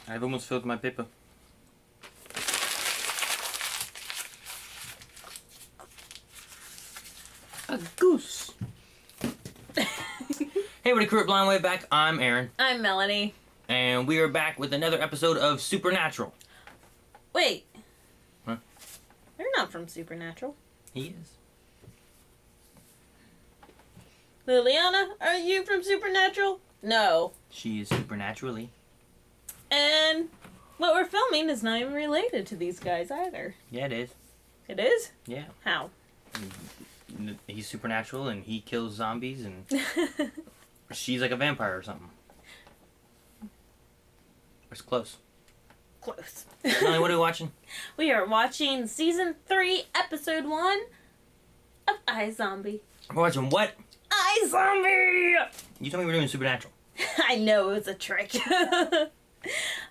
I've almost filled my paper. A goose. Hey, what a crew at Blind Way back. I'm Aaron. I'm Melanie. And we are back with another episode of Supernatural. Wait. Huh? You're not from Supernatural. He is. Liliana, are you from Supernatural? No. She is supernaturally. And what we're filming is not even related to these guys either. Yeah, it is. It is? Yeah. How? He's supernatural and he kills zombies and she's like a vampire or something. It's close. Close. Melanie, what are we watching? We are watching Season 3, Episode 1 of iZombie. We're watching what? iZombie! You told me we were doing Supernatural. I know, it was a trick.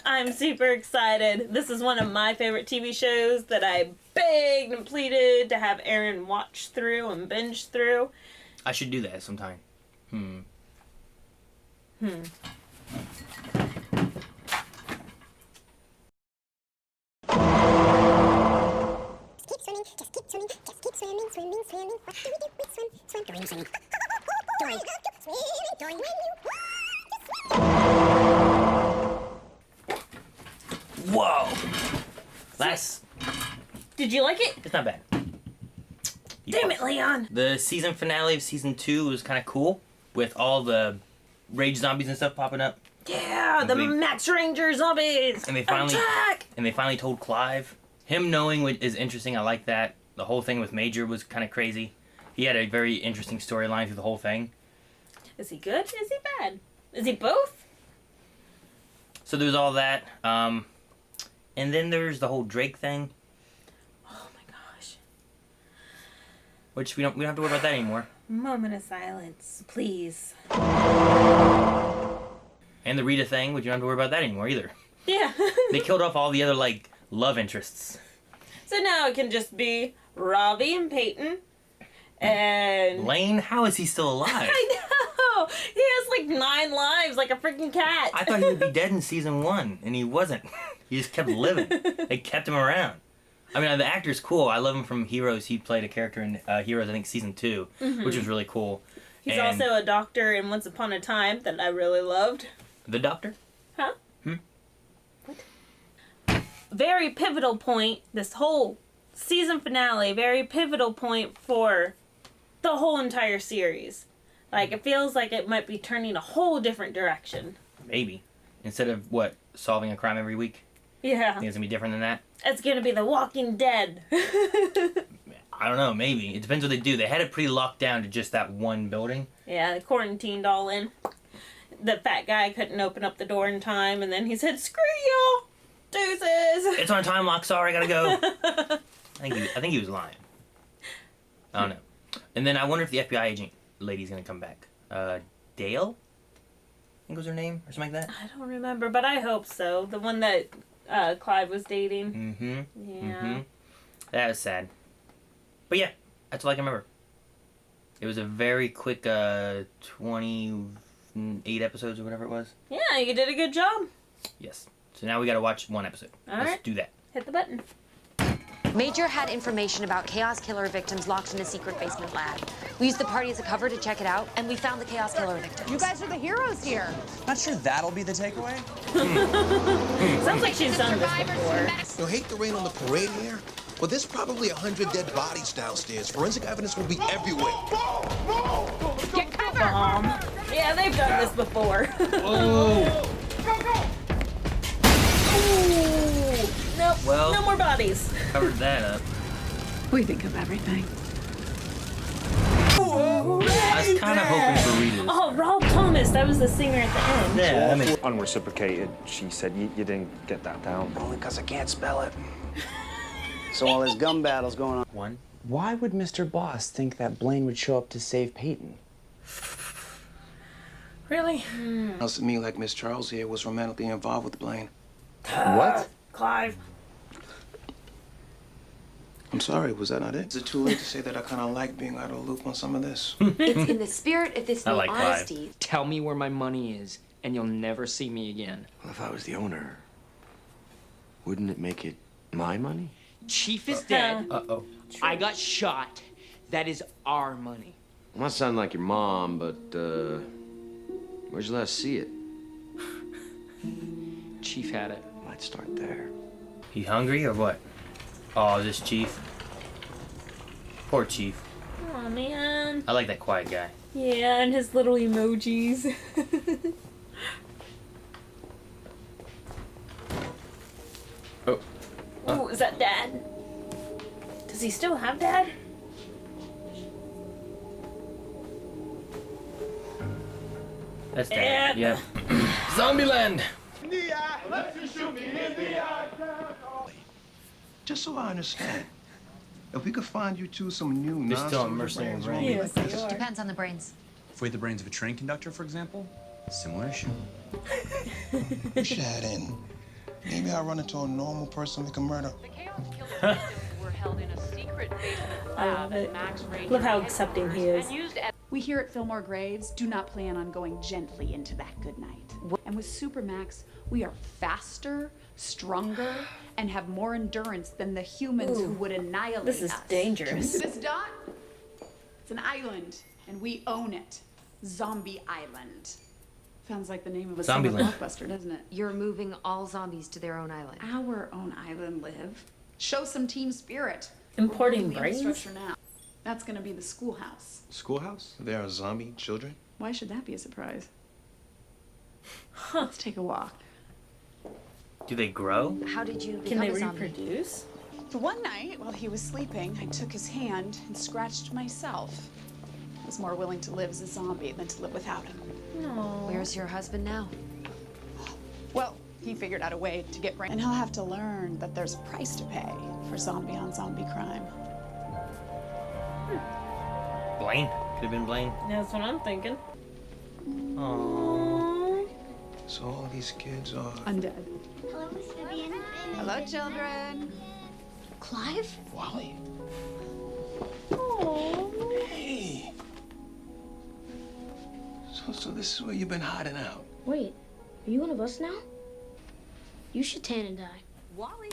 I'm super excited. This is one of my favorite TV shows that I begged and pleaded to have Aaron watch through and binge through. I should do that sometime. Keep swimming, just keep swimming, just keep swimming, swimming, swimming. What do we do? We swim, swim, Dory, swimming. Dory, swimming, Dory, when you Whoa! That's... Did you like it? It's not bad. Damn it, Leon! The season finale of season 2 was kind of cool, with all the rage zombies and stuff popping up. Yeah, the Max Ranger zombies! And they finally Attack! told Clive. Him knowing what is interesting, I like that. The whole thing with Major was kind of crazy. He had a very interesting storyline through the whole thing. Is he good? Is he bad? Is he both? So there's all that. And then there's the whole Drake thing, Oh my gosh. which we don't have to worry about that anymore. Moment of silence, please. And the Rita thing, which you don't have to worry about that anymore either. Yeah. They killed off all the other, like, love interests. So now it can just be Ravi and Peyton. And... Lane? How is he still alive? I know! He has like 9 lives, like a freaking cat. I thought he would be dead in season 1, and he wasn't. He just kept living. They kept him around. I mean, the actor's cool. I love him from Heroes. He played a character in Heroes, I think, season 2, which was really cool. He's And also a doctor in Once Upon a Time that I really loved. The Doctor? Huh? What? Very pivotal point, this whole season finale, very pivotal point for the whole entire series. Like, it feels like it might be turning a whole different direction. Maybe. Instead of, what, solving a crime every week? Yeah. Think it's going to be different than that? It's gonna be The Walking Dead. I don't know, maybe. It depends what they do. They had it pretty locked down to just that one building. Yeah, they quarantined all in. The fat guy couldn't open up the door in time, and then he said, "Screw y'all! Deuces!" It's on a time lock, sorry, gotta go. I think he was lying. I don't know. And then I wonder if the FBI agent lady's gonna come back. Dale? I think was her name, or something like that. I don't remember, but I hope so. The one that Clive was dating. Yeah. That was sad. But yeah, that's all I can remember. It was a very quick 28 episodes or whatever it was. Yeah, you did a good job. Yes. So now we gotta watch one episode. All Let's right. do that. Hit the button. Major had information about Chaos Killer victims locked in a secret basement lab. We used the party as a cover to check it out, and we found the Chaos Killer victims. You guys are the heroes here. Not sure that'll be the takeaway. Sounds like she's done this before. You hate the rain on the parade here? Well, there's probably 100 dead bodies downstairs. Forensic evidence will be everywhere. Get cover! Yeah, they've done this before. Oh! Ooh. Nope. Well- No more bodies. Covered that up. We think of everything. I was kind of hoping for Rita's. Oh, Rob Thomas. That was the singer at the end. Yeah, I mean, Unreciprocated, she said you didn't get that down. Only because I can't spell it. So all this gum battle's going on. one. Why would Mr. Boss think that Blaine would show up to save Peyton? Really? Sounds to me like Miss Charles here was romantically involved with Blaine. What? Clive. I'm sorry, was that not it? Is it too late to say that I kind of like being out of the loop on some of this? It's in the spirit of this I new like Clive. honesty. Tell me where my money is, and you'll never see me again. Well, if I was the owner, Wouldn't it make it my money? Chief is dead. Uh-oh. I got shot. That is our money. Well, that sound like your mom, but, where'd you last see it? Chief had it. Might start there. He hungry or what? Oh, this Chief. Poor Chief. Oh man. I like that quiet guy. Yeah, and his little emojis. Oh. Oh, is that Dad? Does he still have Dad? That's Dad. Yeah. Yep. Zombieland! Just so I understand, if we could find you two some new They're still on non-soldier mercenary brains, brain. won't we Yes, like they this? are. Depends on the brains. If we had the brains of a train conductor, for example, similar issue. Push that in. Maybe I'll run into a normal person we can murder. The Chaos Killer victims were held in a secret basement lab at Max Ranger. Look how accepting he is. And used as We here at Fillmore Graves do not plan on going gently into that good night. And with Supermax, we are faster, stronger, and have more endurance than the humans who would annihilate This is us. dangerous. See this dot? It's an island, and we own it. Zombie Island. Sounds like the name of a summer Zombieland. blockbuster, doesn't it? You're moving all zombies to their own island. Our own island, Liv. Show some team spirit. Importing We're building the brains? infrastructure now. That's gonna be the schoolhouse. Schoolhouse? There are zombie children? Why should that be a surprise? Let's take a walk. Do they grow? How did you Can become they a zombie? reproduce? The one night, while he was sleeping, I took his hand and scratched myself. I was more willing to live as a zombie than to live without him. No. Where's your husband now? Well, he figured out a way to get brain, and he'll have to learn that there's a price to pay for zombie on zombie crime. Blaine? Could have been Blaine. That's what I'm thinking. Aww. So all these kids are... Undead. Hello, Miss Vivian. Hello, children. Clive? Wally. Hey! So this is where you've been hiding out? Wait, are you one of us now? You should tan and dye. Wally.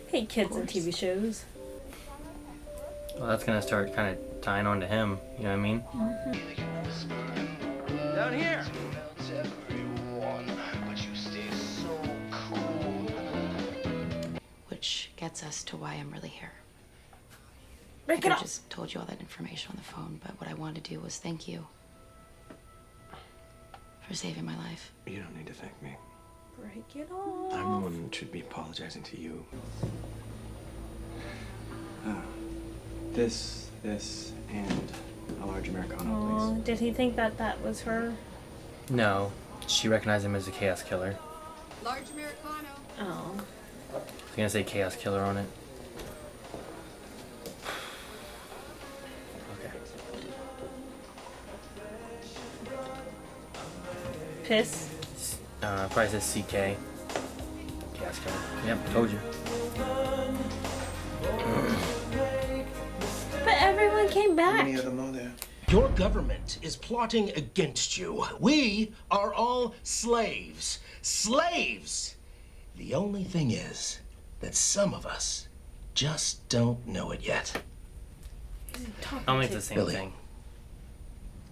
Hate kids and TV shows. Well, that's gonna start kind of tying on to him. You know what I mean? Down here! Which gets us to why I'm really here. I Break could it have off. just told you all that information on the phone, but what I wanted to do was thank you for saving my life. You don't need to thank me. Break it off. I'm the one that should be apologizing to you. This, and a large Americano, Aw, did he think that that was her? No. She recognized him as a Chaos Killer. Large Americano. Oh. I was gonna say Chaos Killer on it. Okay. Piss. Probably says CK. Chaos Killer. Yep, told you. But everyone came How back. many of them are there? Your government is plotting against you. We are all slaves. Slaves! The only thing is that some of us just don't know it yet. I don't think it's the same Billy. thing.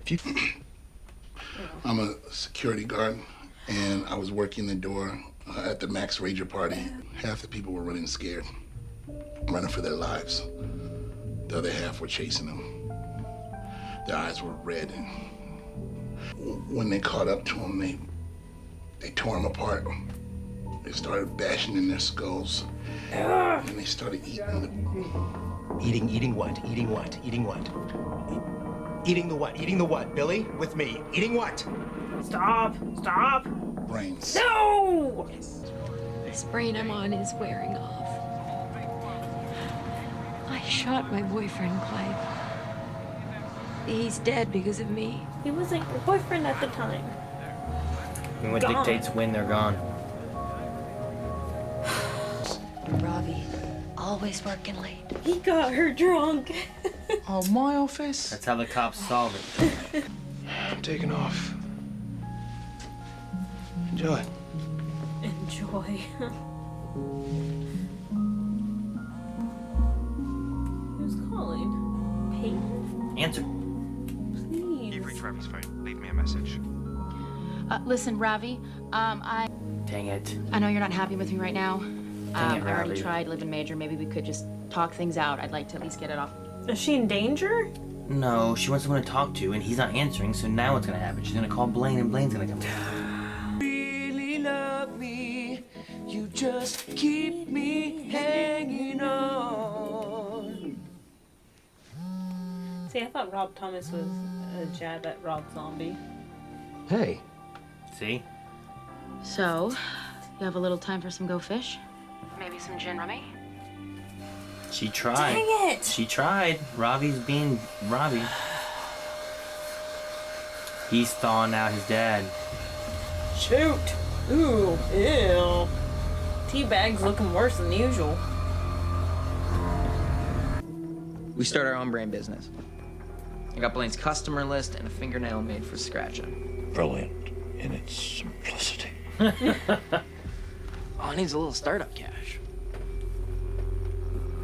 If you... I'm a security guard, and I was working the door at the Max Ranger party. Half the people were running scared, running for their lives. The other half were chasing them. Their eyes were red. When they caught up to them, they tore them apart. They started bashing in their skulls. And they started eating the... Eating what? Eating what? Eating what? Eating the what? Eating the what? Billy, with me. Eating what? Stop! Stop! brains. No! This brain I'm on is wearing off. I shot my boyfriend, Clive. He's dead because of me. He wasn't your boyfriend at the time. I mean, what Gone. dictates when they're gone? Robbie, always working late. He got her drunk. Oh, my office? That's how the cops solve it. I'm taking off. Enjoy. Enjoy. Who's calling? Peyton? Answer. Please. You've reached Ravi's phone. Leave me a message. Listen, Ravi, Dang it. I know you're not happy with me right now. Dang it, I already Ravi. tried living major. Maybe we could just talk things out. I'd like to at least get it off. Is she in danger? No, she wants someone to talk to, and he's not answering, so now what's gonna happen? She's gonna call Blaine, and Blaine's gonna come down. Really love me, you just keep me hanging on. See, I thought Rob Thomas was a jab at Rob Zombie. Hey. See? So, you have a little time for some go fish? Maybe some gin rummy? She tried. Dang it! She tried. Robbie's being Robbie. He's thawing out his dad. Shoot! Ooh, ew. Teabag's looking worse than usual. We start our own brand business. I got Blaine's customer list and a fingernail made for scratching. Brilliant in its simplicity. Oh, it needs a little startup cash.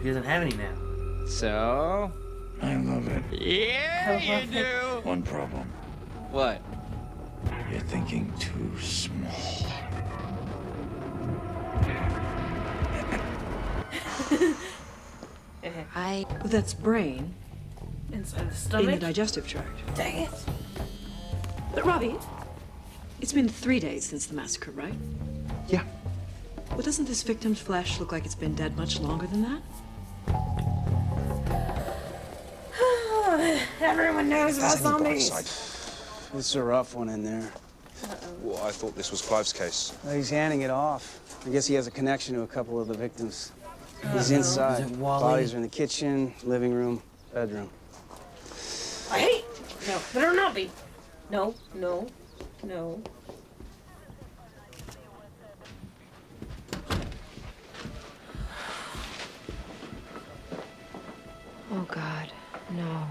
He doesn't have any now. So? I love it. Yeah, you do! One problem. What? You're thinking too small. That's brain Inside the in the stomach? digestive tract. Dang it. But Robbie, it's been 3 days since the massacre, right? Yeah. Well, doesn't this victim's flesh look like it's been dead much longer than that? Everyone knows about zombies. It's a rough one in there. Well, I thought this was Clive's case. Well, he's handing it off. I guess he has a connection to a couple of the victims. He's inside. Is it Wally? Bodies are in the kitchen, living room, bedroom. I hate. No, better not be. No, no, no. Oh, God, no.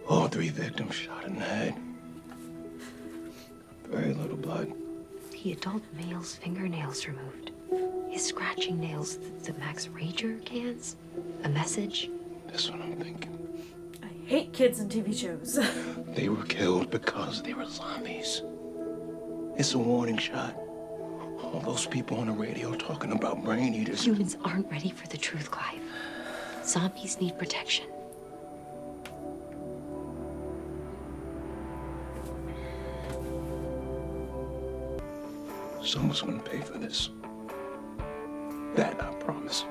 All 3 victims shot in the head. Very little blood. The adult male's fingernails removed. His scratching nails, the Max Rager cans. A message. That's what I'm thinking. I hate kids and TV shows. They were killed because they were zombies. It's a warning shot. All those people on the radio talking about brain eaters. Humans aren't ready for the truth, Clive. Zombies need protection. Someone's gonna pay for this. That I promise.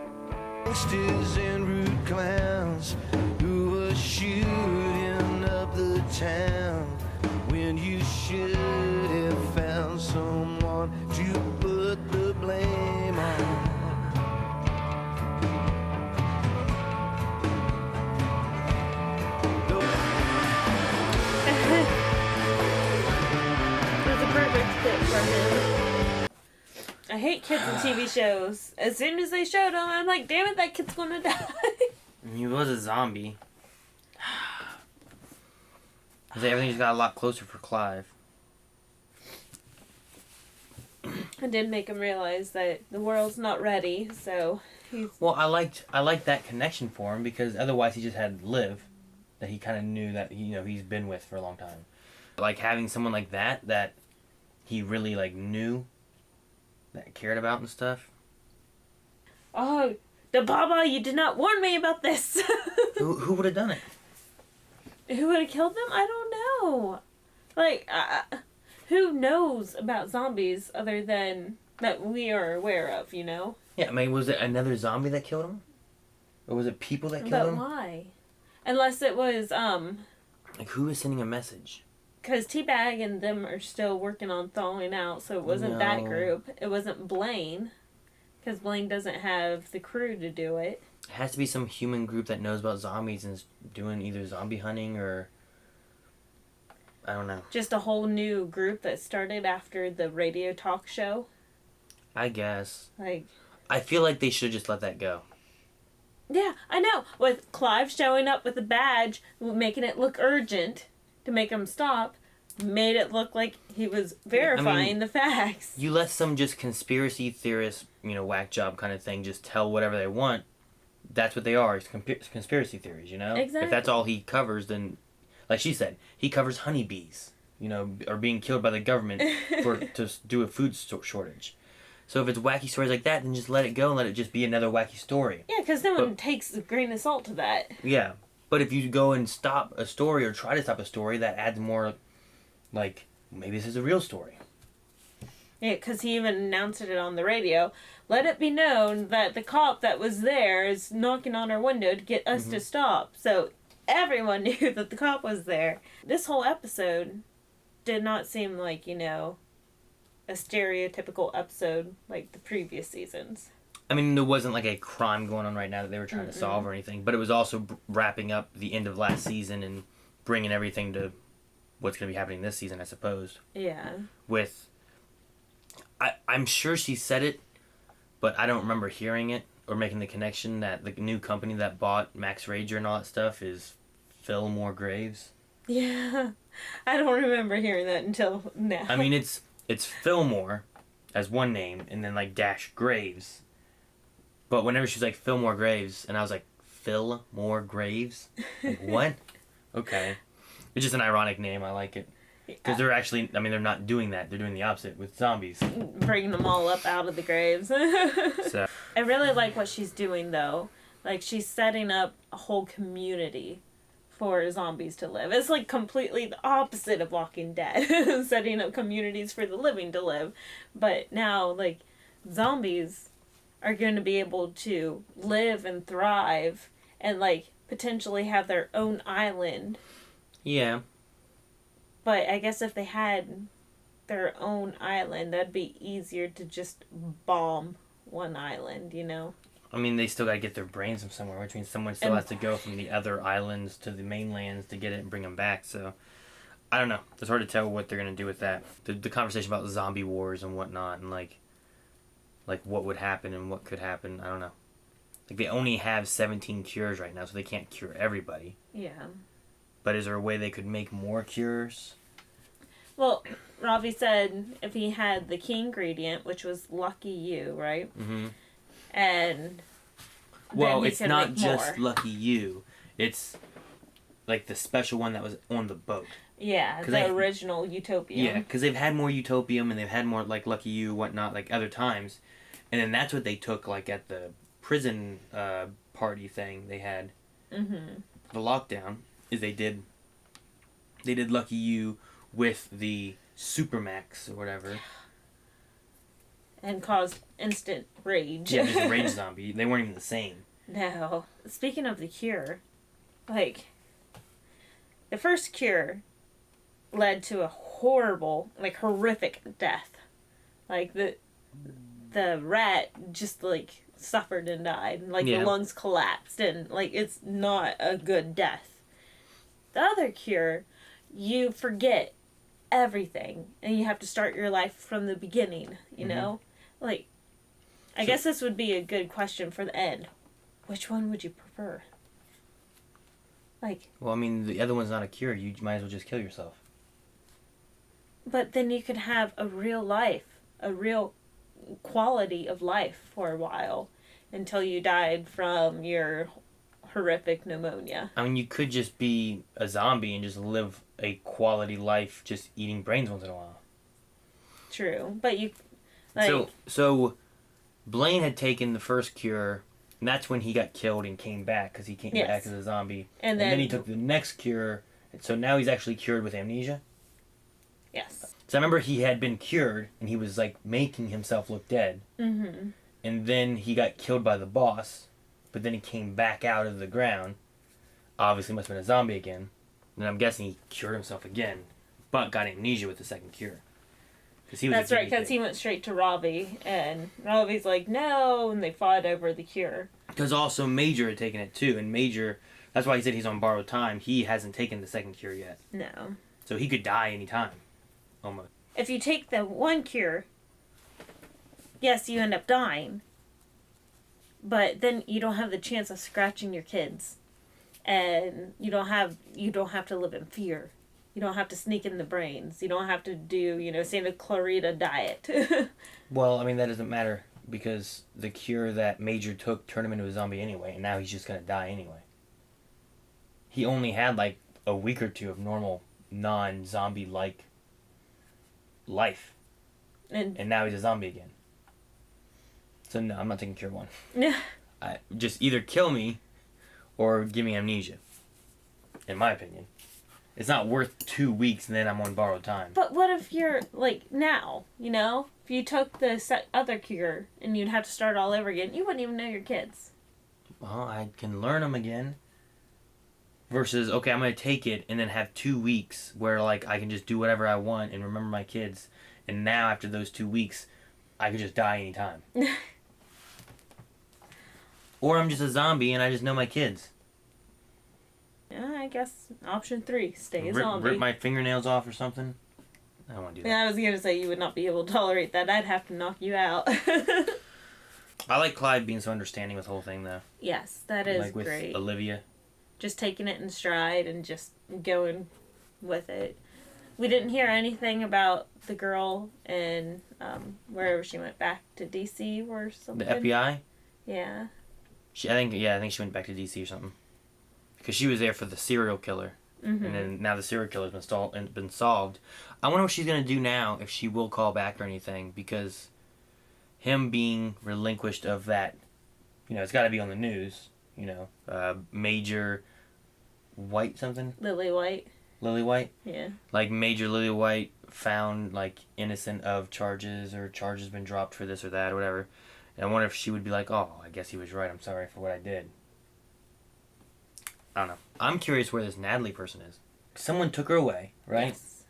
Gangsters and rude clowns who were shooting up the town when you should have found someone to put the blame on. It's a perfect fit for him. I hate kids and TV shows. As soon as they showed him, I'm like, damn it, that kid's gonna die. He was a zombie. Everything's got a lot closer for Clive. I did make him realize that the world's not ready, so he's... Well, I liked that connection for him because otherwise he just had Liv, that he kind of knew that he's been with for a long time. Like having someone like that he really like knew, that cared about and stuff. Oh, the Baba, you did not warn me about this. Who would have done it? Who would have killed them? I don't know. Like, who knows about zombies other than that we are aware of, you know? Yeah, I mean, was it another zombie that killed him? Or was it people that killed But him? why? Unless it was, Like, who is sending a message? because Teabag and them are still working on thawing out, so it wasn't that No. group. It wasn't Blaine, because Blaine doesn't have the crew to do it. It has to be some human group that knows about zombies and is doing either zombie hunting or... I don't know. Just a whole new group that started after the radio talk show. I guess. Like, I feel like they should just let that go. yeah, I know. With Clive showing up with a badge, making it look urgent to make him stop, made it look like he was verifying the facts. You let some just conspiracy theorist, whack job kind of thing just tell whatever they want. That's what they are. It's conspiracy theories, Exactly. If that's all he covers, then, like she said, he covers honeybees, are being killed by the government to do a food shortage. So if it's wacky stories like that, then just let it go and let it just be another wacky story. Yeah, because no one takes a grain of salt to that. Yeah. But if you go and stop a story or try to stop a story, that adds more, like, maybe this is a real story. Yeah, because he even announced it on the radio. Let it be known that the cop that was there is knocking on our window to get us to stop. So everyone knew that the cop was there. This whole episode did not seem like, a stereotypical episode like the previous seasons. I mean, there wasn't like a crime going on right now that they were trying to solve or anything, but it was also wrapping up the end of last season and bringing everything to what's going to be happening this season, I suppose. Yeah. With, I'm sure she said it, but I don't remember hearing it or making the connection that the new company that bought Max Rager and all that stuff is Fillmore Graves. Yeah. I don't remember hearing that until now. I mean, it's Fillmore as one name and then like dash Graves. But whenever she's like Fillmore Graves, and I was like, Fillmore Graves? Like, what? Okay. It's just an ironic name. I like it. Because they're actually, they're not doing that. They're doing the opposite with zombies. Bringing them all up out of the graves. So. I really like what she's doing, though. Like, she's setting up a whole community for zombies to live. It's like completely the opposite of Walking Dead. Setting up communities for the living to live. But now, like, zombies are going to be able to live and thrive and, like, potentially have their own island. Yeah. But I guess if they had their own island, that'd be easier to just bomb one island, I mean, they still gotta get their brains from somewhere, which means someone still has to go from the other islands to the mainlands to get it and bring them back, so... I don't know. It's hard to tell what they're gonna do with that. The conversation about zombie wars and whatnot, and like what would happen and what could happen, I don't know. Like, they only have 17 cures right now, so they can't cure everybody. Yeah. But is there a way they could make more cures? Well, Ravi said if he had the key ingredient, which was Lucky You, right? Mm-hmm. And well, then it's he not make just more. Lucky You. It's like the special one that was on the boat. Yeah, the original Utopium. Yeah, because they've had more Utopium and they've had more like Lucky You, whatnot, like other times. And then that's what they took like at the prison party thing they had. Mm-hmm. The lockdown is they did Lucky You with the Supermax or whatever. And caused instant rage. Yeah, just a rage zombie. They weren't even the same. No. Speaking of the cure, like, the first cure led to a horrible, like, horrific death. Like, the rat just, like, suffered and died. Like, the lungs collapsed, and, like, it's not a good death. The other cure, you forget everything, and you have to start your life from the beginning, you know? Like, I guess this would be a good question for the end. Which one would you prefer? Like... Well, I mean, the other one's not a cure. You might as well just kill yourself. But then you could have a real life. A real quality of life for a while. Until you died from your horrific pneumonia. I mean, you could just be a zombie and just live a quality life just eating brains once in a while. True. But you... Like, So Blaine had taken the first cure, and that's when he got killed and came back, because he came back as a zombie. And then he took the next cure, so now he's actually cured with amnesia? Yes. So I remember he had been cured, and he was, like, making himself look dead. Mm-hmm. And then he got killed by the boss, but then he came back out of the ground. Obviously must have been a zombie again. And I'm guessing he cured himself again, but got amnesia with the second cure. That's right, because he went straight to Ravi, and Ravi's like, no, and they fought over the cure. Because also Major had taken it too, and Major, that's why he said he's on borrowed time. He hasn't taken the second cure yet. No. So he could die anytime, almost. If you take the one cure, yes, you end up dying, but then you don't have the chance of scratching your kids, and you don't have to live in fear. You don't have to sneak in the brains. You don't have to do, Santa Clarita diet. Well, I mean, that doesn't matter because the cure that Major took turned him into a zombie anyway, and now he's just gonna die anyway. He only had like a week or two of normal, non-zombie-like life, and now he's a zombie again. So no, I'm not taking cure 1. Yeah. Just either kill me, or give me amnesia. In my opinion, it's not worth 2 weeks and then I'm on borrowed time. But what if you're, like, now, If you took the other cure and you'd have to start all over again, you wouldn't even know your kids. Well, I can learn them again. Versus, okay, I'm going to take it and then have 2 weeks where, like, I can just do whatever I want and remember my kids. And now, after those 2 weeks, I could just die anytime. Or I'm just a zombie and I just know my kids. Yeah, I guess option 3, stay a zombie. Rip my fingernails off or something? I don't want to do that. Yeah, I was going to say you would not be able to tolerate that. I'd have to knock you out. I like Clive being so understanding with the whole thing, though. Yes, that is like with great. Olivia. Just taking it in stride and just going with it. We didn't hear anything about the girl in wherever she went back to DC or something. The FBI? Yeah. I think she went back to DC or something. Because she was there for the serial killer. Mm-hmm. And then now the serial killer's been solved. I wonder what she's going to do now, if she will call back or anything. Because him being relinquished of that, it's got to be on the news. Major White something? Lily White. Lily White? Yeah. Like Major Lily White found like innocent of charges or charges been dropped for this or that or whatever. And I wonder if she would be like, oh, I guess he was right. I'm sorry for what I did. I don't know. I'm curious where this Natalie person is. Someone took her away, right? Yes.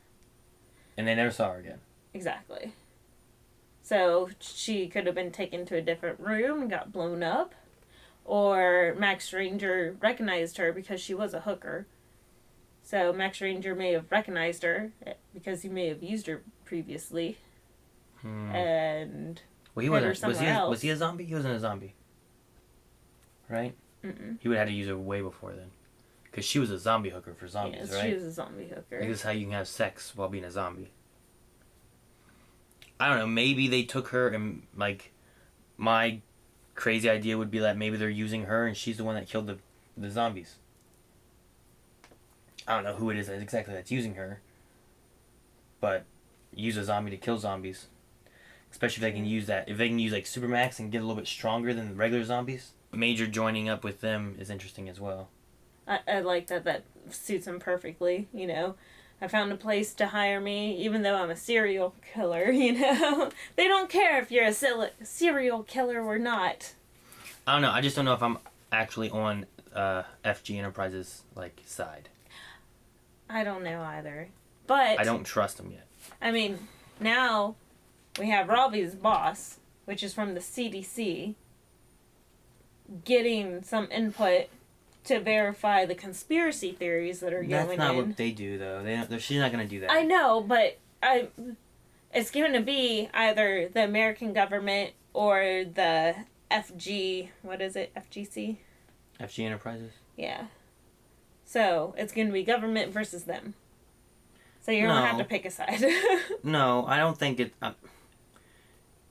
And they never saw her again. Exactly. So she could have been taken to a different room and got blown up. Or Max Ranger recognized her because she was a hooker. So Max Ranger may have recognized her because he may have used her previously. And well, he was he a zombie? He wasn't a zombie. Right? Mm-mm. He would have had to use her way before then. Because she was a zombie hooker for zombies, right? She was a zombie hooker. Like, this is how you can have sex while being a zombie. I don't know. Maybe they took her and, like, my crazy idea would be that maybe they're using her and she's the one that killed the zombies. I don't know who it is exactly that's using her. But use a zombie to kill zombies. Especially if they can use that. If they can use, like, Supermax and get a little bit stronger than the regular zombies. Major joining up with them is interesting as well. I like that suits him perfectly, I found a place to hire me, even though I'm a serial killer, They don't care if you're a serial killer or not. I don't know. I just don't know if I'm actually on FG Enterprises, like, side. I don't know either. But I don't trust them yet. I mean, now we have Robbie's boss, which is from the CDC, getting some input to verify the conspiracy theories that are going in. That's not what they do, though. She's not going to do that. I know, but it's going to be either the American government or the FG... What is it? FGC? FG Enterprises? Yeah. So, it's going to be government versus them. So you don't have to pick a side. No, I don't think it...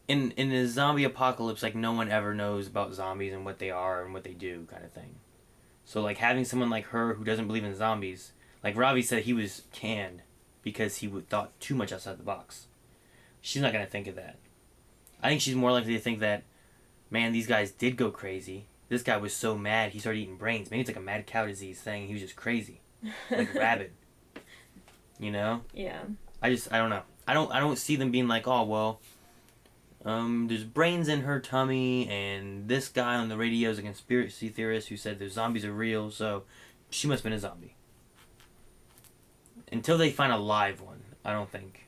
In the zombie apocalypse, like, no one ever knows about zombies and what they are and what they do, kind of thing. So, like, having someone like her who doesn't believe in zombies... Like, Ravi said he was canned because he thought too much outside the box. She's not going to think of that. I think she's more likely to think that, man, these guys did go crazy. This guy was so mad, he started eating brains. Maybe it's like a mad cow disease thing. He was just crazy. Like, rabid. Yeah. I don't know. I don't see them being like, oh, well... there's brains in her tummy, and this guy on the radio is a conspiracy theorist who said the zombies are real, so she must have been a zombie. Until they find a live one, I don't think.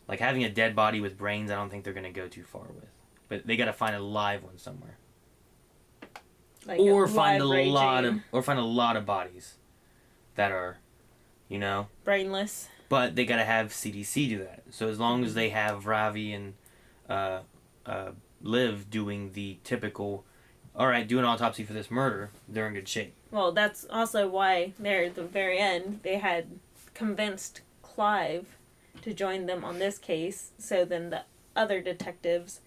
Like, having a dead body with brains, I don't think they're going to go too far with. But they got to find a live one somewhere. Like or find a lot of bodies that are, brainless. But they got to have CDC do that. So as long as they have Ravi and Liv doing the typical, all right, do an autopsy for this murder, they're in good shape. Well, that's also why there at the very end they had convinced Clive to join them on this case, so then the other detectives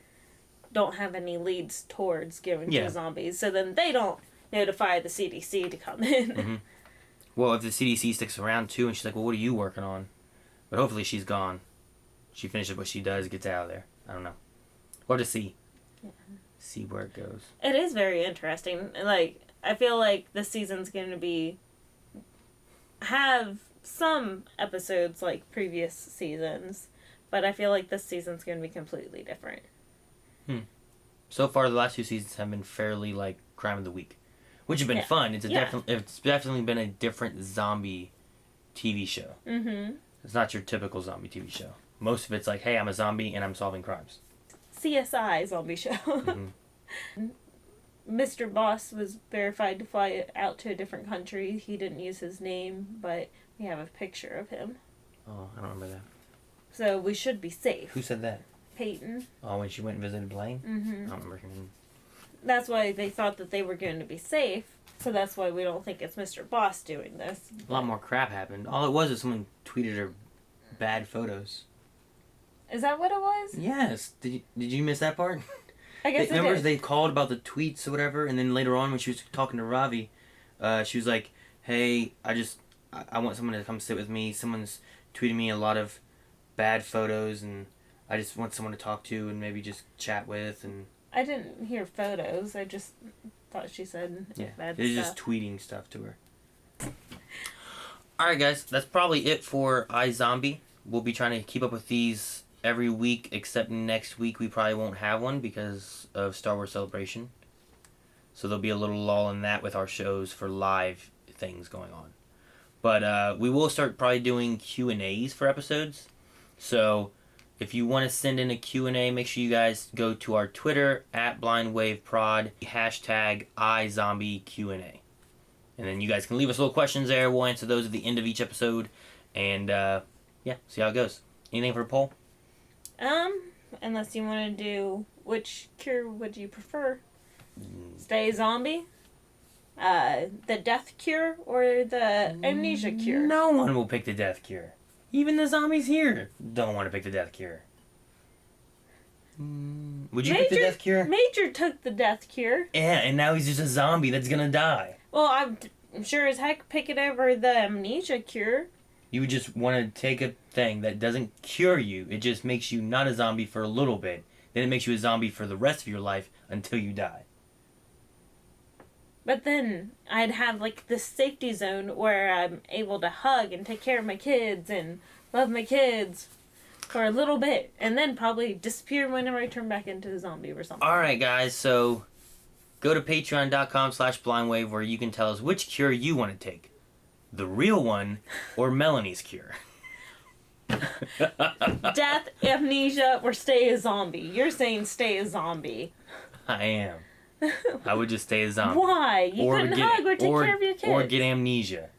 don't have any leads towards going to zombies, so then they don't notify the CDC to come in. Mm-hmm. Well, if the CDC sticks around too, and she's like, well, what are you working on? But hopefully she's gone. She finishes what she does, gets out of there. I don't know. We'll have to see. Yeah. See where it goes. It is very interesting. Like, I feel like this season's going to have some episodes like previous seasons, but I feel like this season's going to be completely different. So far, the last 2 seasons have been fairly like Crime of the Week, which have been fun. It's definitely been a different zombie TV show. Mm-hmm. It's not your typical zombie TV show. Most of it's like, hey, I'm a zombie and I'm solving crimes. CSI zombie show. Mm-hmm. Mr. Boss was verified to fly out to a different country. He didn't use his name, but we have a picture of him. Oh, I don't remember that. So we should be safe. Who said that? Peyton. Oh, when she went and visited Blaine? Mm-hmm. I don't remember her name. That's why they thought that they were going to be safe. So that's why we don't think it's Mr. Boss doing this. A lot more crap happened. All it was someone tweeted her bad photos. Is that what it was? Yes. Did you miss that part? I guess Remember did. They called about the tweets or whatever, and then later on when she was talking to Ravi, she was like, hey, I want someone to come sit with me. Someone's tweeting me a lot of bad photos, and I just want someone to talk to and maybe just chat with. And I didn't hear photos. I just thought she said bad stuff. Just tweeting stuff to her. Alright guys, that's probably it for iZombie. We'll be trying to keep up with these every week, except next week we probably won't have one because of Star Wars Celebration. So there'll be a little lull in that with our shows for live things going on. But we will start probably doing Q&As for episodes. So if you want to send in a Q&A, make sure you guys go to our Twitter @BlindWaveProd, #iZombieQ&A. And then you guys can leave us little questions there. We'll answer those at the end of each episode. And see how it goes. Anything for a poll? Unless you want to do, which cure would you prefer? Stay a zombie? The death cure or the amnesia cure? No one will pick the death cure. Even the zombies here don't want to pick the death cure. Would you pick the death cure? Major took the death cure. Yeah, and now he's just a zombie that's gonna die. Well, I'm sure as heck pick it over the amnesia cure. You would just want to take a thing that doesn't cure you. It just makes you not a zombie for a little bit. Then it makes you a zombie for the rest of your life until you die. But then I'd have like this safety zone where I'm able to hug and take care of my kids and love my kids for a little bit. And then probably disappear whenever I turn back into a zombie or something. Alright guys, so go to patreon.com/blindwave where you can tell us which cure you want to take. The real one or Melanie's cure. Death, amnesia, or stay a zombie. You're saying stay a zombie. I am. I would just stay a zombie. Why? You couldn't hug or take care of your kids. Or get amnesia.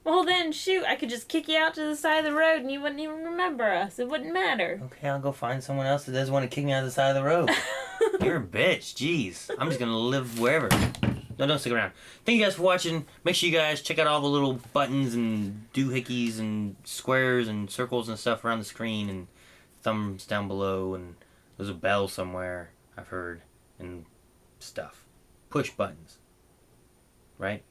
Well then, shoot, I could just kick you out to the side of the road and you wouldn't even remember us. It wouldn't matter. Okay, I'll go find someone else that doesn't want to kick me out of the side of the road. You're a bitch. Jeez. I'm just going to live wherever. No, don't stick around. Thank you guys for watching. Make sure you guys check out all the little buttons and doohickeys and squares and circles and stuff around the screen and thumbs down below, and there's a bell somewhere, I've heard, and stuff. Push buttons. Right?